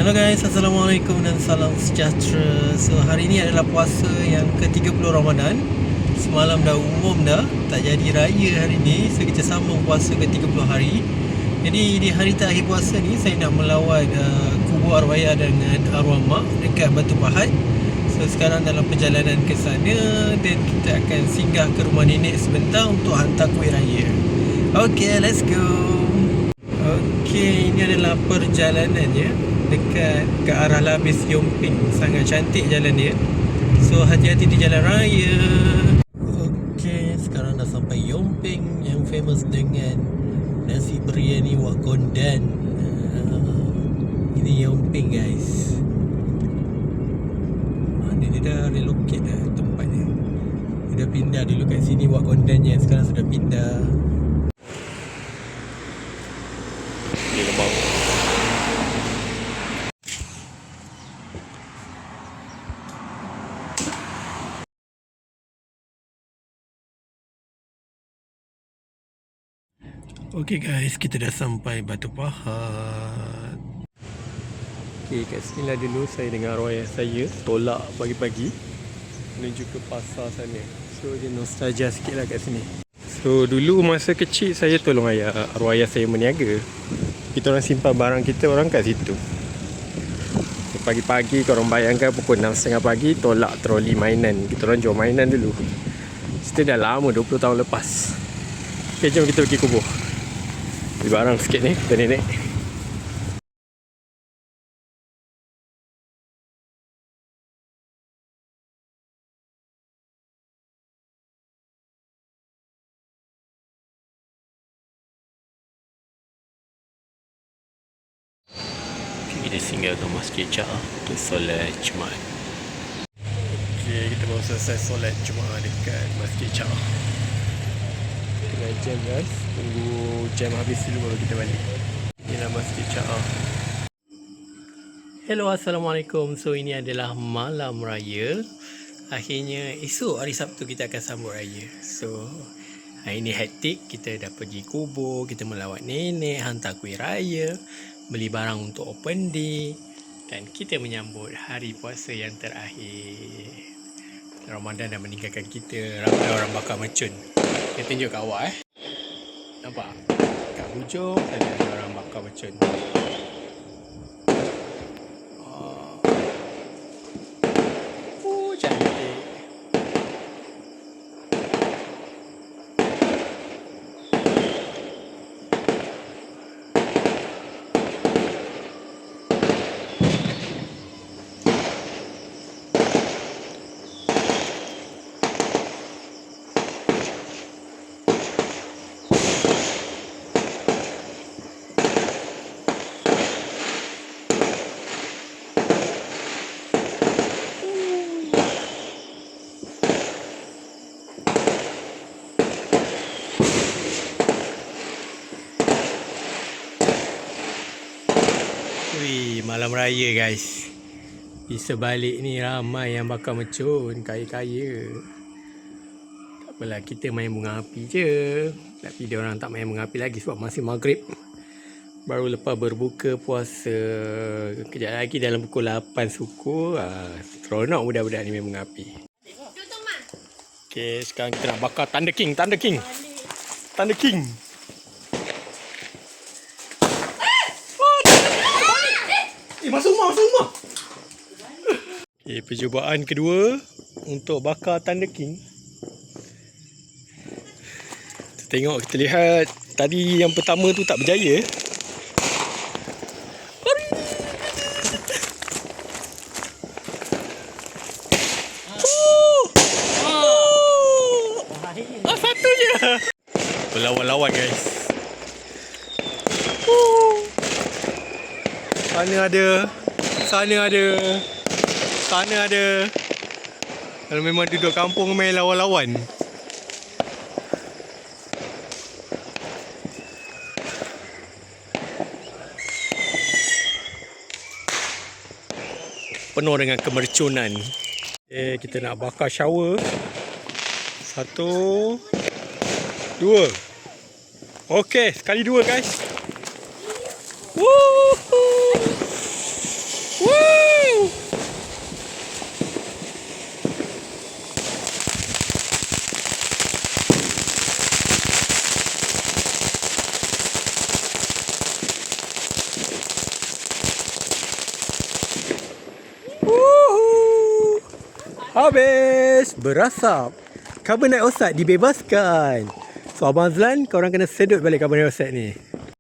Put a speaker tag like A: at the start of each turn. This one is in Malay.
A: Hello guys, Assalamualaikum dan salam sejahtera. So hari ini adalah puasa yang ke-30 Ramadan. Semalam dah umum dah, tak jadi raya hari ni. So kita sambung puasa ke-30 hari. Jadi di hari terakhir puasa ni saya nak melawat kubur arwah dengan arwah mak dekat Batu Pahat. So sekarang dalam perjalanan ke sana dan kita akan singgah ke rumah nenek sebentar untuk hantar kuih raya. Okay, let's go. Okay, ini adalah perjalanannya dekat ke arah Labis Yomping. Sangat cantik jalan dia. So hati-hati di jalan raya. Okay, sekarang dah sampai Yomping yang famous dengan nasi biryani wak gondan. Ini Yomping guys. Mana dia dah relocate dah tempat dia. Dia dah pindah dulu kat sini wak gondannya. Sekarang sudah pindah. Dia kebang. Okay guys, kita dah sampai Batu Pahat. Okay, kat sini lah dulu saya dengan arwah ayah saya tolak pagi-pagi menuju ke pasar sana. So dia nostalgia sikit lah kat sini. So dulu masa kecil saya tolong arwah ayah saya meniaga. Kita orang simpan barang kita orang kat situ. So, pagi-pagi korang bayangkan pukul 6.30 pagi tolak troli mainan. Kita orang jual mainan dulu. Kita dah lama, 20 tahun lepas. Okay, jom kita pergi kubur. Beli barang sikit ni, kita nenek. Kita singgah ke Masjid Jah untuk solat Jumaat. Okay, kita baru selesai solat Jumaat dekat Masjid Jah. Kena jam guys, tunggu jam habis dulu baru kita balik. Inilah Masjid Jah. Hello, Assalamualaikum. So ini adalah malam raya. Akhirnya esok hari Sabtu kita akan sambut raya. So hari ni hektik. Kita dah pergi kubur, kita melawat nenek, hantar kuih raya, beli barang untuk open day, dan kita menyambut hari puasa yang terakhir. Ramadan dah meninggalkan kita. Ramai orang bakar mercun. Saya tunjuk kat awak nampak? Kat hujung ada orang bakar mercun. Cantik. Wih, malam raya guys. Di sebalik ni ramai yang bakar mercun, kaya-kaya. Tak apalah, kita main bunga api je. Tapi dia orang tak main bunga api lagi sebab masih maghrib. Baru lepas berbuka puasa. Kejap lagi dalam pukul 8 suku. Seronok budak-budak ni main bunga api. Okay, sekarang kita nak bakar Thunder King. Thunder King. Thunder King. Masuk rumah. Okay, percubaan kedua untuk bakar Thunder King. Kita tengok, kita lihat tadi yang pertama tu tak berjaya. Satu je. Berlawan-lawan guys. Sana ada. Kalau memang duduk kampung main lawan-lawan. Penuh dengan kemercunan. Kita nak bakar shower. 1, 2. Okey, sekali 2 guys. Woohoo! Habis berasap. Karbon dioksida dibebaskan. So Abang Azlan, korang kena sedut balik karbon dioksida ni.